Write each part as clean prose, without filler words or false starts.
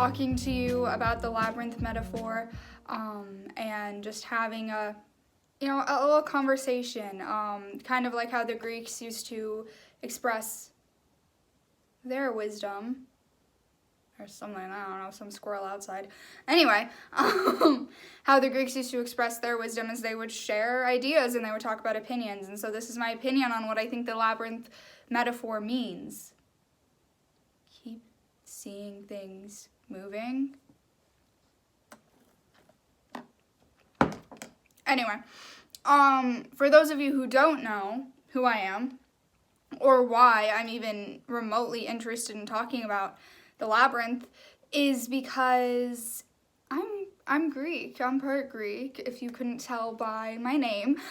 talking to you about the labyrinth metaphor, and just having a little conversation, kind of like how the Greeks used to express their wisdom, or something, I don't know, some squirrel outside. Anyway, how the Greeks used to express their wisdom is they would share ideas and they would talk about opinions, and so this is my opinion on what I think the labyrinth metaphor means. Keep seeing things moving. Anyway, for those of you who don't know who I am, or why I'm even remotely interested in talking about the labyrinth, is because I'm Greek. I'm part Greek, if you couldn't tell by my name.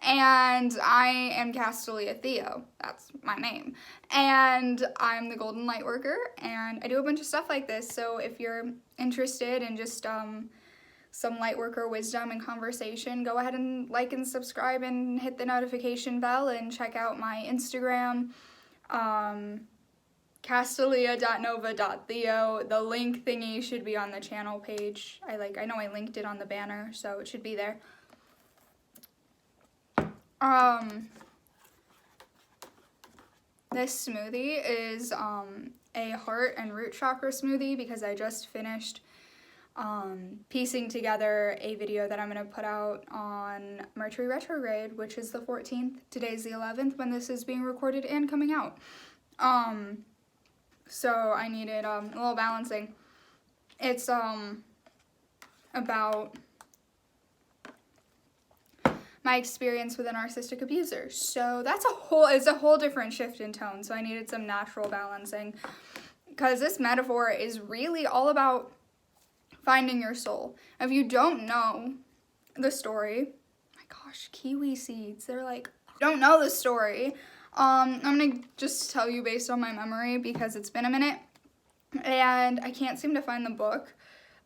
And I am Kastalia Theo. That's my name. And I'm the Golden Lightworker, and I do a bunch of stuff like this, so if you're interested in just some Lightworker wisdom and conversation, go ahead and like and subscribe and hit the notification bell and check out my Instagram, Kastalia.nova.theo. The link thingy should be on the channel page. I know I linked it on the banner, so it should be there. This smoothie is a heart and root chakra smoothie because I just finished piecing together a video that I'm going to put out on Mercury retrograde, which is the 14th. Today's the 11th when this is being recorded and coming out. So I needed a little balancing. It's about my experience with a narcissistic abuser. So it's a whole different shift in tone. So I needed some natural balancing because this metaphor is really all about finding your soul. If you don't know the story, my gosh, kiwi seeds, they're like, don't know the story, I'm gonna just tell you based on my memory because it's been a minute and I can't seem to find the book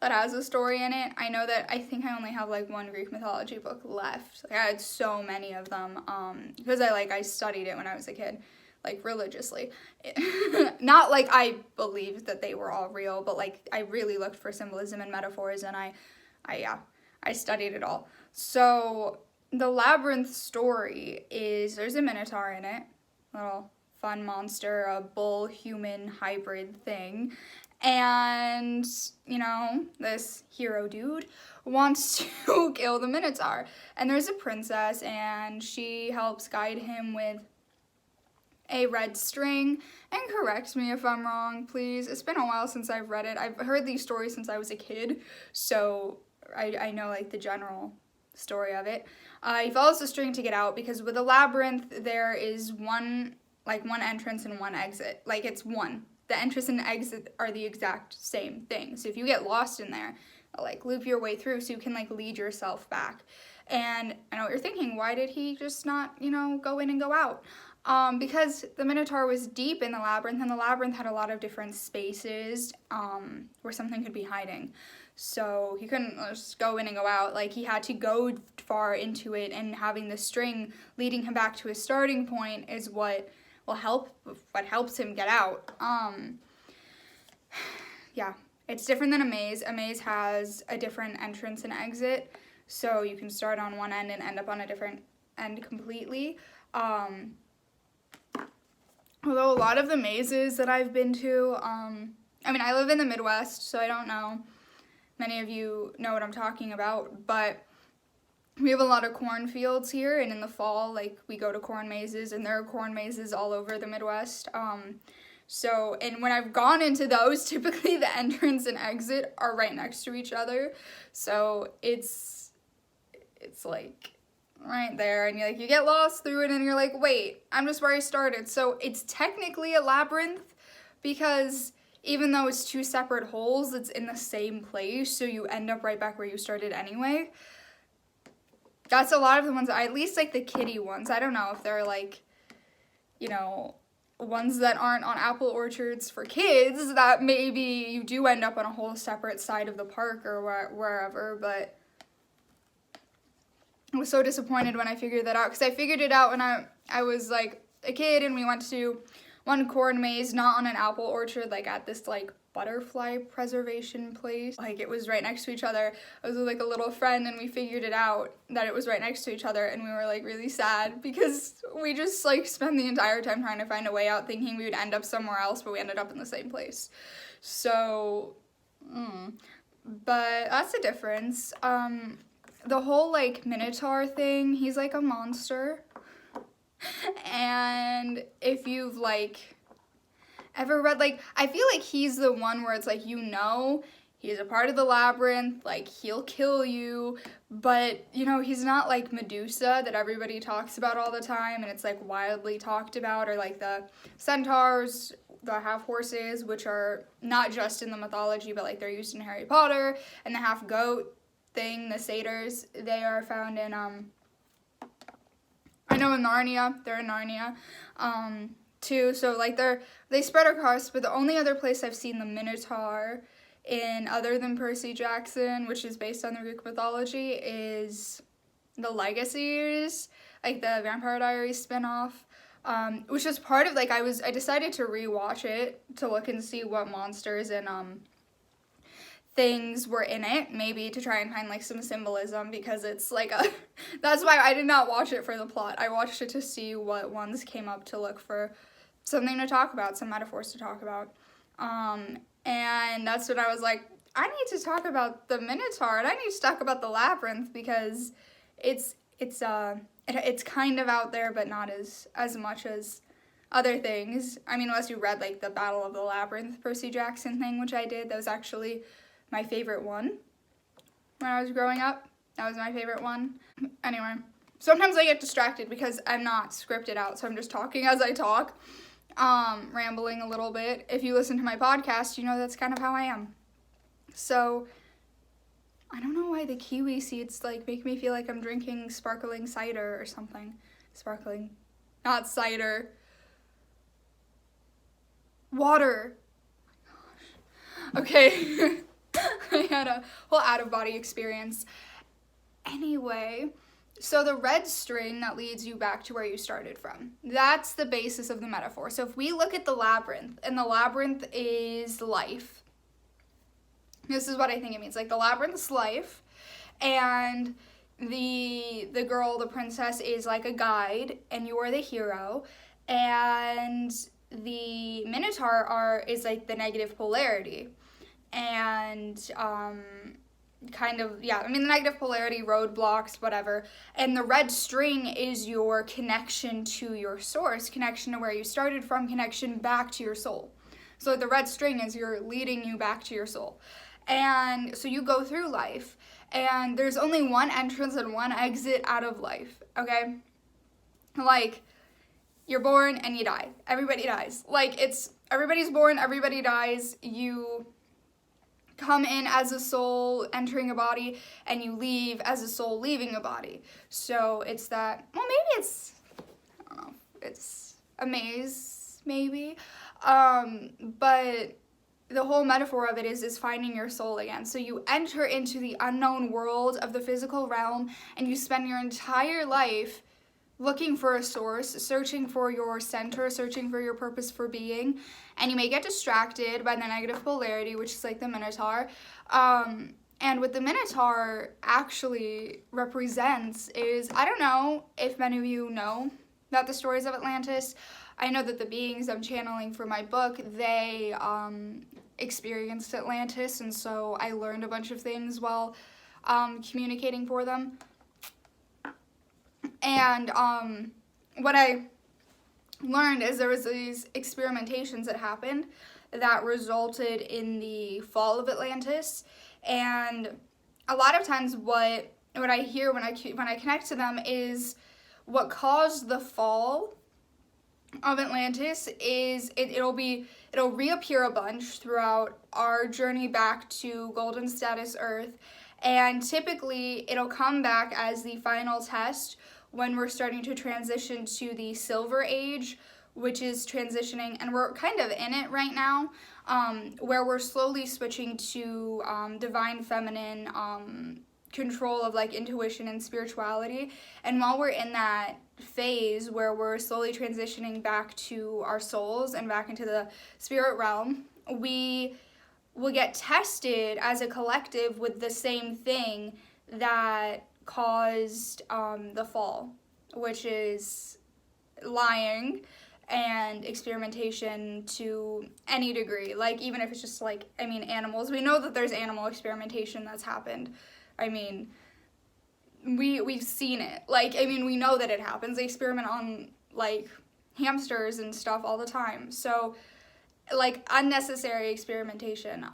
that has a story in it. I know that I think I only have like one Greek mythology book left. Like, I had so many of them because I studied it when I was a kid, like religiously. Not like I believed that they were all real, but like I really looked for symbolism and metaphors, and I studied it all. So the Labyrinth Story is, there's a Minotaur in it, little fun monster, a bull human hybrid thing, and this hero dude wants to kill the Minotaur, and there's a princess and she helps guide him with a red string, and correct me if I'm wrong, please. It's been a while since I've read it. I've heard these stories since I was a kid, so I know like the general story of it. He follows the string to get out because with a labyrinth there is one entrance and one exit. Like, it's one. The entrance and the exit are the exact same thing. So if you get lost in there, loop your way through so you can lead yourself back. And I know what you're thinking, why did he just not, go in and go out? Because the Minotaur was deep in the labyrinth, and the labyrinth had a lot of different spaces where something could be hiding. So he couldn't just go in and go out. He had to go far into it, and having the string leading him back to his starting point is what helps him get out. Yeah, it's different than a maze. A maze has a different entrance and exit, so you can start on one end and end up on a different end completely. Although a lot of the mazes that I've been to, I live in the Midwest, so I don't know. Many of you know what I'm talking about, but we have a lot of cornfields here, and in the fall, we go to corn mazes, and there are corn mazes all over the Midwest. And when I've gone into those, typically the entrance and exit are right next to each other, so it's right there, and you get lost through it, and you're like, wait, I'm just where I started. So it's technically a labyrinth because even though it's two separate holes, it's in the same place, so you end up right back where you started anyway. That's a lot of the ones, at least the kiddie ones. I don't know if they're ones that aren't on apple orchards for kids, that maybe you do end up on a whole separate side of the park or wherever, but I was so disappointed when I figured that out, because I figured it out when I was a kid, and we went to one corn maze, not on an apple orchard, at this butterfly preservation place. Like, it was right next to each other. I was with like a little friend, and we figured it out that it was right next to each other, and we were like really sad because we just like spent the entire time trying to find a way out, thinking we would end up somewhere else, but we ended up in the same place. So, but that's the difference. The whole like Minotaur thing, he's like a monster. And if you've like ever read, like, I feel like he's the one where it's like, you know, he's a part of the labyrinth, like, he'll kill you, but, you know, he's not like Medusa that everybody talks about all the time, and it's like wildly talked about, or like the centaurs, the half horses, which are not just in the mythology, but like they're used in Harry Potter, and the half goat thing, the satyrs, they are found in, I know in Narnia, they're in Narnia, too, so like they spread across, but the only other place I've seen the Minotaur in, other than Percy Jackson, which is based on the Greek mythology, is the Legacies, like the Vampire Diaries spinoff, which is part of, like, I decided to rewatch it to look and see what monsters and things were in it, maybe to try and find like some symbolism, because it's like that's why I did not watch it for the plot. I watched it to see what ones came up, to look for something to talk about, some metaphors to talk about. And that's when I was like, I need to talk about the Minotaur, and I need to talk about the Labyrinth, because it's kind of out there, but not as much as other things. I mean, unless you read like the Battle of the Labyrinth Percy Jackson thing, which I did. That was actually my favorite one when I was growing up. That was my favorite one. Anyway, sometimes I get distracted because I'm not scripted out, so I'm just talking as I talk, rambling a little bit. If you listen to my podcast, you know that's kind of how I am. So, I don't know why the kiwi seeds like make me feel like I'm drinking sparkling cider or something. Sparkling, not cider. Water. Oh my gosh. Okay. I had a whole out-of-body experience. Anyway, so the red string that leads you back to where you started from, that's the basis of the metaphor. So if we look at the labyrinth, and the labyrinth is life, this is what I think it means. Like, the labyrinth's life, and the girl, the princess, is like a guide, and you're the hero, and the Minotaur is like the negative polarity. And, kind of, yeah, I mean, the negative polarity, roadblocks, whatever. And the red string is your connection to your source, connection to where you started from, connection back to your soul. So the red string is you're leading you back to your soul. And so you go through life, and there's only one entrance and one exit out of life, okay? Like, you're born and you die. Everybody dies. Like, everybody's born, everybody dies. You come in as a soul entering a body, and you leave as a soul leaving a body. So it's that, well, maybe it's, I don't know, it's a maze, maybe. But the whole metaphor of it is finding your soul again. So you enter into the unknown world of the physical realm, and you spend your entire life looking for a source, searching for your center, searching for your purpose for being, and you may get distracted by the negative polarity, which is like the Minotaur. And what the Minotaur actually represents is, I don't know if many of you know about the stories of Atlantis. I know that the beings I'm channeling for my book, they experienced Atlantis, and so I learned a bunch of things while communicating for them. And what I learned is there was these experimentations that happened that resulted in the fall of Atlantis. And a lot of times what I hear when I connect to them is what caused the fall of Atlantis is it'll reappear a bunch throughout our journey back to golden status Earth. And typically it'll come back as the final test when we're starting to transition to the Silver Age, which is transitioning, and we're kind of in it right now, where we're slowly switching to divine feminine control of like intuition and spirituality. And while we're in that phase where we're slowly transitioning back to our souls and back into the spirit realm, we will get tested as a collective with the same thing that caused the fall, which is lying and experimentation to any degree. Like, even if it's just like, I mean, animals, we know that there's animal experimentation that's happened. I mean, we've seen it. Like, I mean, we know that it happens. They experiment on like hamsters and stuff all the time. So like unnecessary experimentation.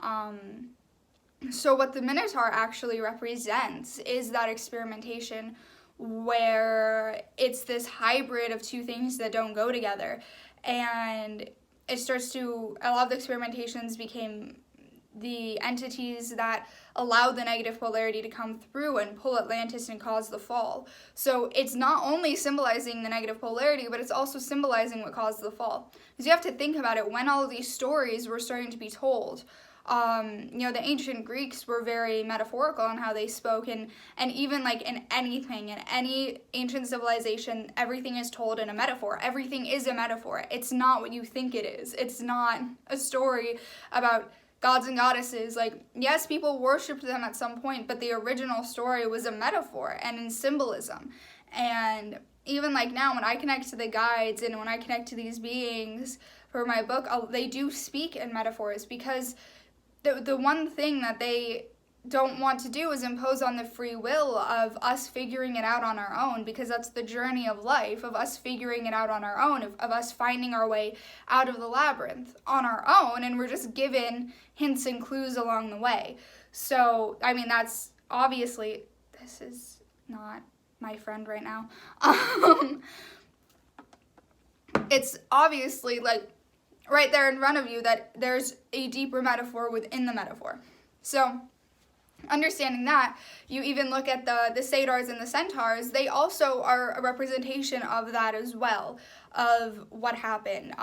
So what the Minotaur actually represents is that experimentation where it's this hybrid of two things that don't go together. And it starts to, a lot of the experimentations became the entities that allowed the negative polarity to come through and pull Atlantis and cause the fall. So it's not only symbolizing the negative polarity, but it's also symbolizing what caused the fall. Because you have to think about it, when all of these stories were starting to be told, the ancient Greeks were very metaphorical in how they spoke, and even like in anything, in any ancient civilization, everything is told in a metaphor. Everything is a metaphor. It's not what you think it is. It's not a story about gods and goddesses. Like, yes, people worshipped them at some point, but the original story was a metaphor and in symbolism. And even like now, when I connect to the guides and when I connect to these beings for my book, they do speak in metaphors, because the one thing that they don't want to do is impose on the free will of us figuring it out on our own, because that's the journey of life, of us figuring it out on our own, of us finding our way out of the labyrinth on our own, and we're just given hints and clues along the way. So, I mean, that's obviously, this is not my friend right now. It's obviously like right there in front of you that there's a deeper metaphor within the metaphor. So, understanding that, you even look at the satyrs and the centaurs, they also are a representation of that as well, of what happened.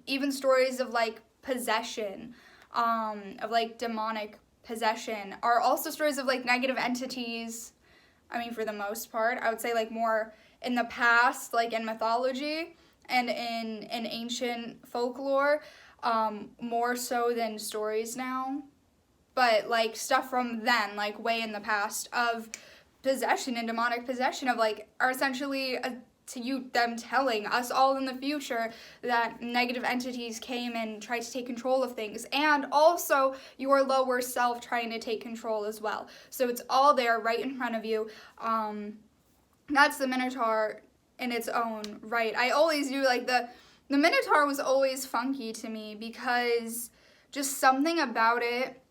Even stories of like possession, of like demonic possession, are also stories of like negative entities. I mean, for the most part, I would say like more in the past, like in mythology and in ancient folklore, more so than stories now. But like stuff from then, like way in the past, of possession and demonic possession, of like, are essentially them telling us all in the future that negative entities came and tried to take control of things, and also your lower self trying to take control as well. So it's all there right in front of you. That's the Minotaur in its own right. I always do, like, the Minotaur was always funky to me, because just something about it,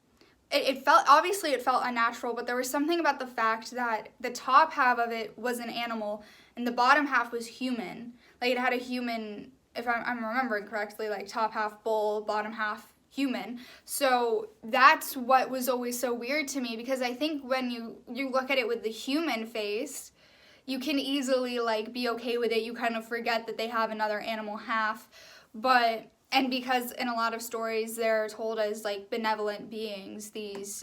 it felt unnatural, but there was something about the fact that the top half of it was an animal and the bottom half was human. Like, it had a human, if I'm remembering correctly, like top half bull, bottom half human. So that's what was always so weird to me, because I think when you look at it with the human face, you can easily like be okay with it. You kind of forget that they have another animal half, and because in a lot of stories they're told as like benevolent beings, these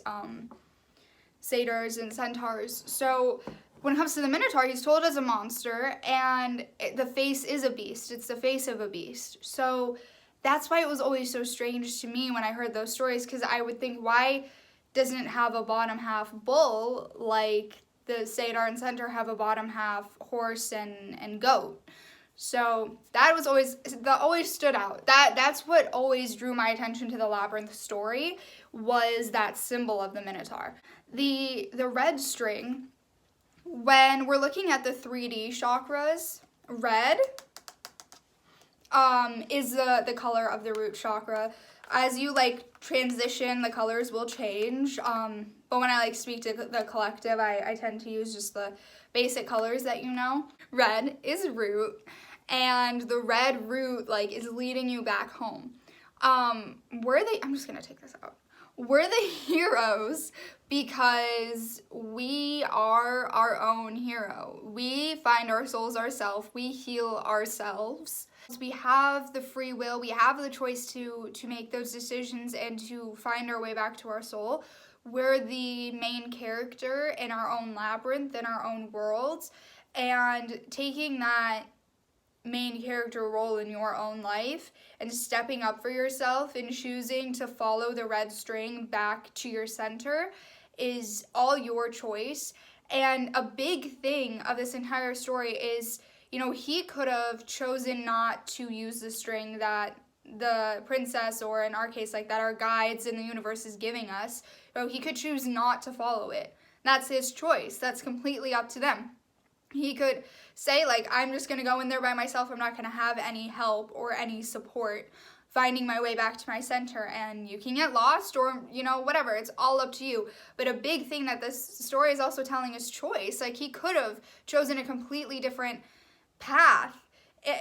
satyrs and centaurs. So when it comes to the Minotaur, he's told as a monster, and the face is a beast. It's the face of a beast. So that's why it was always so strange to me when I heard those stories, because I would think, why doesn't it have a bottom half bull like the satyr and centaur have a bottom half horse and goat? So that always stood out. That's what always drew my attention to the Labyrinth story, was that symbol of the Minotaur. The red string, when we're looking at the 3D chakras, red is the color of the root chakra. As you like transition, the colors will change. But when I like speak to the collective, I tend to use just the basic colors that you know. Red is root, and the red root like is leading you back home. I'm just gonna take this out. We're the heroes because we are our own hero. We find our souls ourselves. We heal ourselves. We have the free will. We have the choice to make those decisions and to find our way back to our soul. We're the main character in our own labyrinth, in our own worlds, and taking that main character role in your own life and stepping up for yourself and choosing to follow the red string back to your center is all your choice. And a big thing of this entire story is, you know, he could have chosen not to use the string that the princess, or in our case, like that our guides in the universe is giving us. You know, he could choose not to follow it. That's his choice. That's completely up to them. He could say, like, I'm just going to go in there by myself. I'm not going to have any help or any support finding my way back to my center, and you can get lost or, you know, whatever. It's all up to you. But a big thing that this story is also telling is choice. Like, he could have chosen a completely different path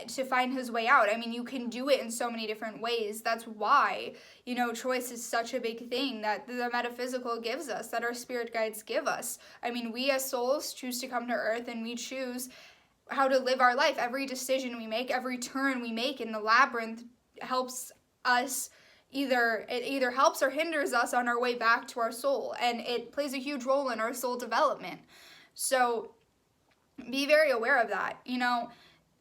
to find his way out. I mean, you can do it in so many different ways. That's why, you know, choice is such a big thing that the metaphysical gives us, that our spirit guides give us. I mean, we as souls choose to come to earth, and we choose how to live our life. Every decision we make, every turn we make in the labyrinth helps us, it either helps or hinders us on our way back to our soul, and it plays a huge role in our soul development. So be very aware of that. You know,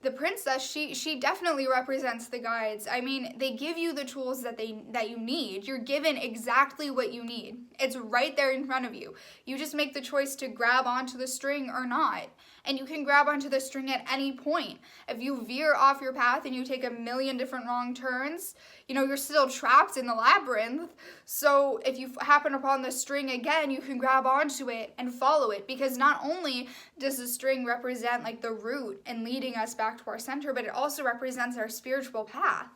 the princess, she definitely represents the guides. I mean, they give you the tools that you need. You're given exactly what you need. It's right there in front of you. You just make the choice to grab onto the string or not. And you can grab onto the string at any point. If you veer off your path and you take a million different wrong turns, you know, you're still trapped in the labyrinth. So if you happen upon the string again, you can grab onto it and follow it, because not only does the string represent like the route and leading us back to our center, but it also represents our spiritual path.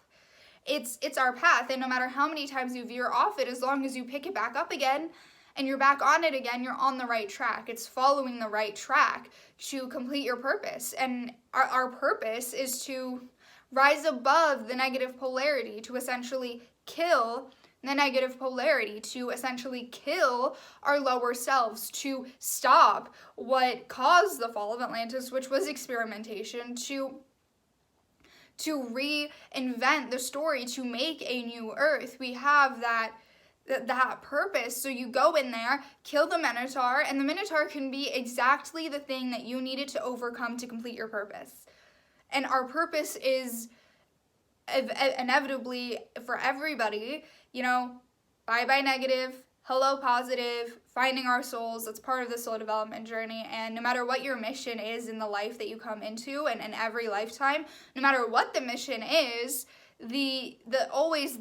It's our path, and no matter how many times you veer off it, as long as you pick it back up again and you're back on it again, you're on the right track. It's following the right track to complete your purpose. And our purpose is to rise above the negative polarity, to essentially kill the negative polarity, to essentially kill our lower selves, to stop what caused the fall of Atlantis, which was experimentation, to reinvent the story, to make a new earth. We have that purpose. So you go in there, kill the Minotaur, and the Minotaur can be exactly the thing that you needed to overcome to complete your purpose. And our purpose is inevitably, for everybody, you know, bye-bye negative, hello positive, finding our souls. That's part of the soul development journey. And no matter what your mission is in the life that you come into, and in every lifetime, no matter what the mission is, the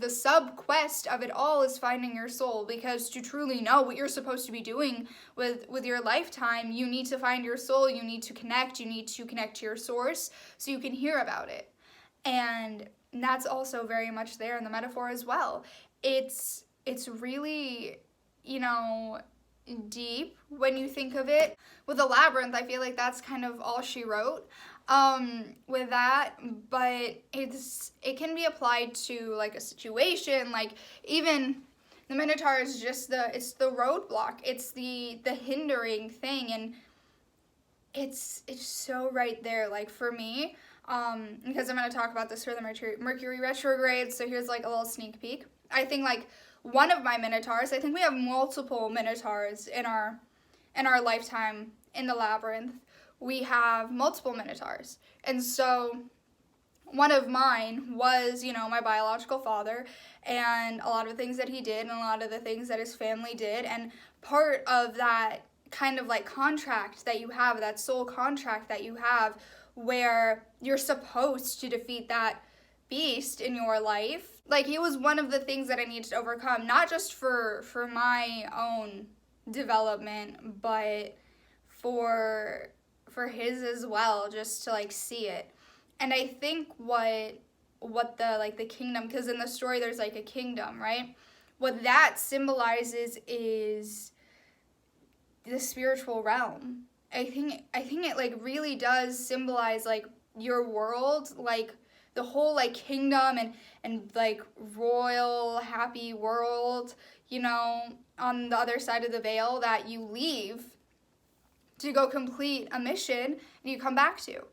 sub quest of it all is finding your soul. Because to truly know what you're supposed to be doing with your lifetime, you need to find your soul. You need to connect to your source so you can hear about it. And that's also very much there in the metaphor as well. It's really, you know, deep when you think of it. With the labyrinth, I feel like that's kind of all she wrote with that, but it can be applied to like a situation. Like, even the Minotaur is just it's the roadblock, it's the hindering thing, and it's so right there. Like, for me, because I'm going to talk about this for the Mercury retrograde, so here's like a little sneak peek. I think like one of my Minotaurs, I think we have multiple Minotaurs in our lifetime in the labyrinth. We have multiple Minotaurs. And so one of mine was, you know, my biological father, and a lot of the things that he did and a lot of the things that his family did. And part of that kind of like contract that you have, that soul contract that you have, where you're supposed to defeat that beast in your life, like, it was one of the things that I needed to overcome, not just for my own development, but for his as well, just to like see it. And I think what the kingdom, because in the story there's like a kingdom, right? What that symbolizes is the spiritual realm. I think it like really does symbolize like your world, like the whole like kingdom and like royal happy world, you know, on the other side of the veil that you leave to go complete a mission and you come back to.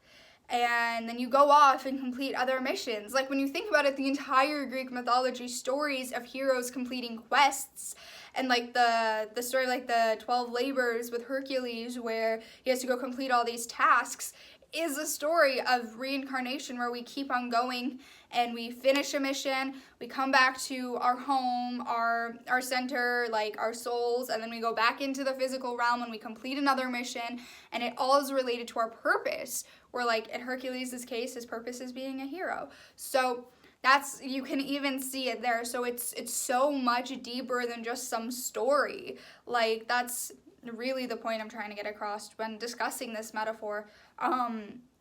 And then you go off and complete other missions. Like, when you think about it, the entire Greek mythology, stories of heroes completing quests, and like the story like the 12 labors with Hercules, where he has to go complete all these tasks, is a story of reincarnation where we keep on going and we finish a mission, we come back to our home, our center, like our souls, and then we go back into the physical realm and we complete another mission, and it all is related to our purpose. Where like in Hercules' case, his purpose is being a hero. So that's, you can even see it there. So it's so much deeper than just some story. Like that's really the point I'm trying to get across when discussing this metaphor.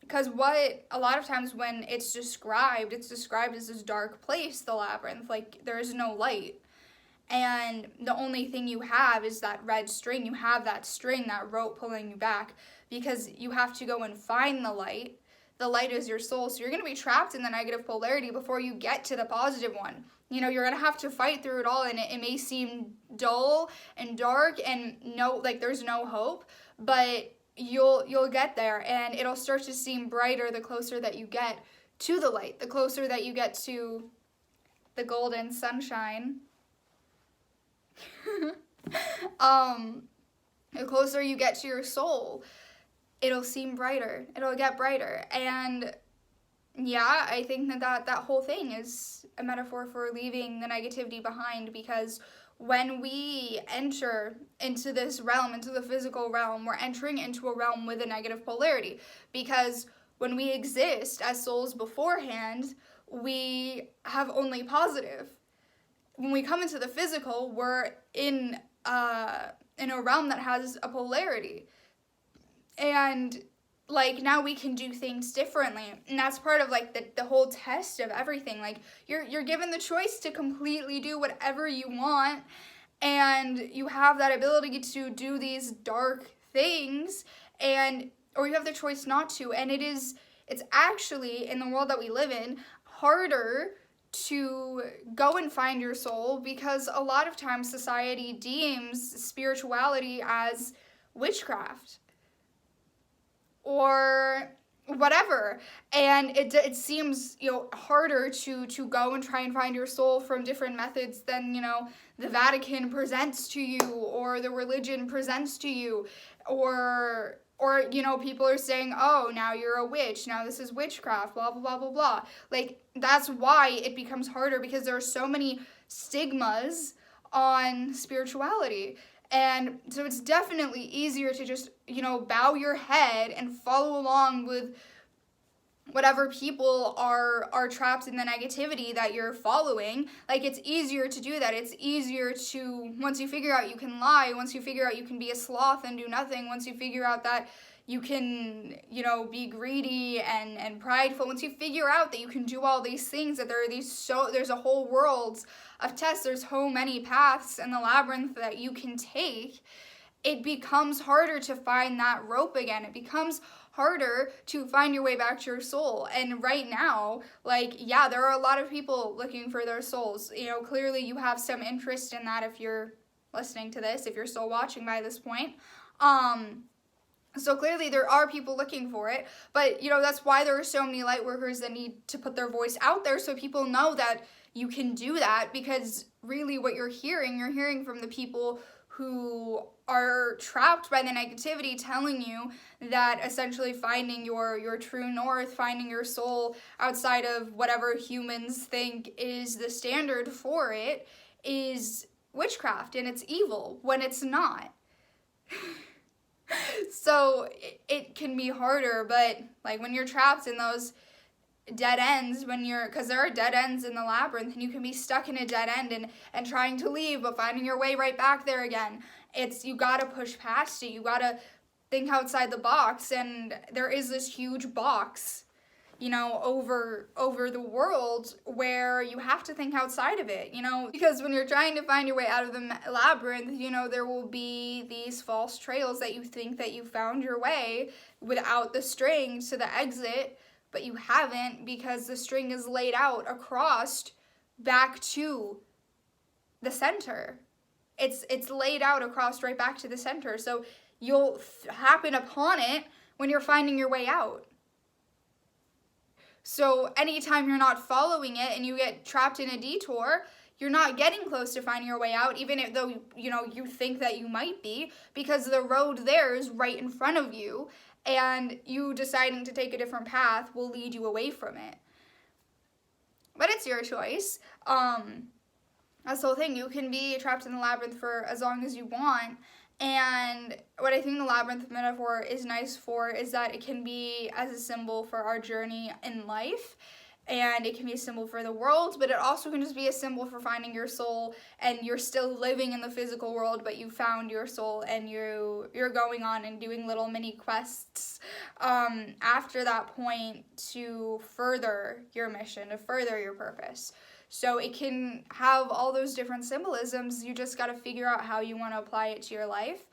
Because what a lot of times when it's described as this dark place, the labyrinth, like there is no light. And the only thing you have is that red string. You have that string, that rope pulling you back, because you have to go and find the light. The light is your soul. So you're going to be trapped in the negative polarity before you get to the positive one. You know, you're going to have to fight through it all, and it may seem dull and dark and there's no hope, but you'll get there, and it'll start to seem brighter the closer that you get to the light, the closer that you get to the golden sunshine. The closer you get to your soul, it'll seem brighter. It'll get brighter. And yeah, I think that whole thing is a metaphor for leaving the negativity behind, because when we enter into this realm, into the physical realm, we're entering into a realm with a negative polarity. Because when we exist as souls beforehand, we have only positive. When we come into the physical, we're in a realm that has a polarity. And like now we can do things differently, and that's part of like the whole test of everything. Like you're given the choice to completely do whatever you want, and you have that ability to do these dark things, or you have the choice not to. And it's actually, in the world that we live in, harder to go and find your soul, because a lot of times society deems spirituality as witchcraft or whatever, and it seems, you know, harder to go and try and find your soul from different methods than, you know, the Vatican presents to you, or the religion presents to you, or you know, people are saying, oh, now you're a witch, now this is witchcraft, blah blah blah blah blah. Like that's why it becomes harder, because there are so many stigmas on spirituality. And so it's definitely easier to just, you know, bow your head and follow along with whatever people are trapped in the negativity that you're following. Like it's easier to do that. It's easier to, once you figure out you can lie, once you figure out you can be a sloth and do nothing, once you figure out that you can, you know, be greedy and prideful, once you figure out that you can do all these things, that there's a whole world of tests, there's so many paths in the labyrinth that you can take, it becomes harder to find that rope again. It becomes harder to find your way back to your soul. And right now, like, yeah, there are a lot of people looking for their souls. You know, clearly you have some interest in that if you're listening to this, if you're still watching by this point. So clearly there are people looking for it, but, you know, that's why there are so many light workers that need to put their voice out there so people know that you can do that, because really what you're hearing from the people who are trapped by the negativity, telling you that essentially finding your true north, finding your soul outside of whatever humans think is the standard for it, is witchcraft, and it's evil when it's not. So it can be harder, but like when you're trapped in those dead ends, because there are dead ends in the labyrinth, and you can be stuck in a dead end and trying to leave but finding your way right back there again. You gotta push past it. You gotta think outside the box, and there is this huge box, you know, over the world where you have to think outside of it, you know, because when you're trying to find your way out of the labyrinth, you know, there will be these false trails that you think that you found your way without the string to the exit, but you haven't, because the string is laid out across back to the center. It's laid out across right back to the center, so you'll happen upon it when you're finding your way out. So anytime you're not following it and you get trapped in a detour, you're not getting close to finding your way out, even though, you know, you think that you might be, because the road there is right in front of you, and you deciding to take a different path will lead you away from it. But it's your choice. That's the whole thing. You can be trapped in the labyrinth for as long as you want. And what I think the labyrinth metaphor is nice for is that it can be as a symbol for our journey in life. And it can be a symbol for the world, but it also can just be a symbol for finding your soul, and you're still living in the physical world, but you found your soul, and you're going on and doing little mini quests after that point to further your mission, to further your purpose. So it can have all those different symbolisms. You just got to figure out how you want to apply it to your life.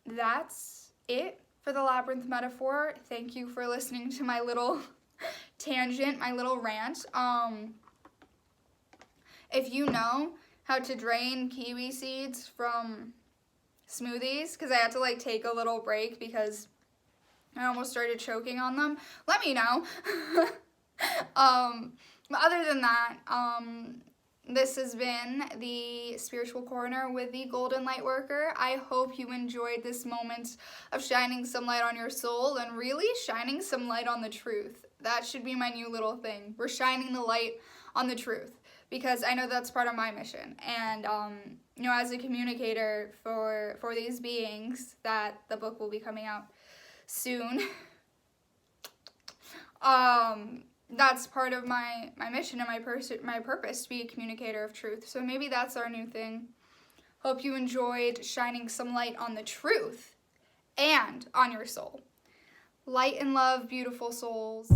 That's it for the labyrinth metaphor. Thank you for listening to my little tangent, my little rant. If you know how to drain kiwi seeds from smoothies, because I had to like take a little break because I almost started choking on them, let me know. But other than that, this has been the Spiritual Corner with the Golden Lightworker. I hope you enjoyed this moment of shining some light on your soul and really shining some light on the truth. That should be my new little thing. We're shining the light on the truth, because I know that's part of my mission. And, you know, as a communicator for these beings, that the book will be coming out soon. That's part of my mission and my purpose, to be a communicator of truth. So maybe that's our new thing. Hope you enjoyed shining some light on the truth and on your soul. Light and love, beautiful souls.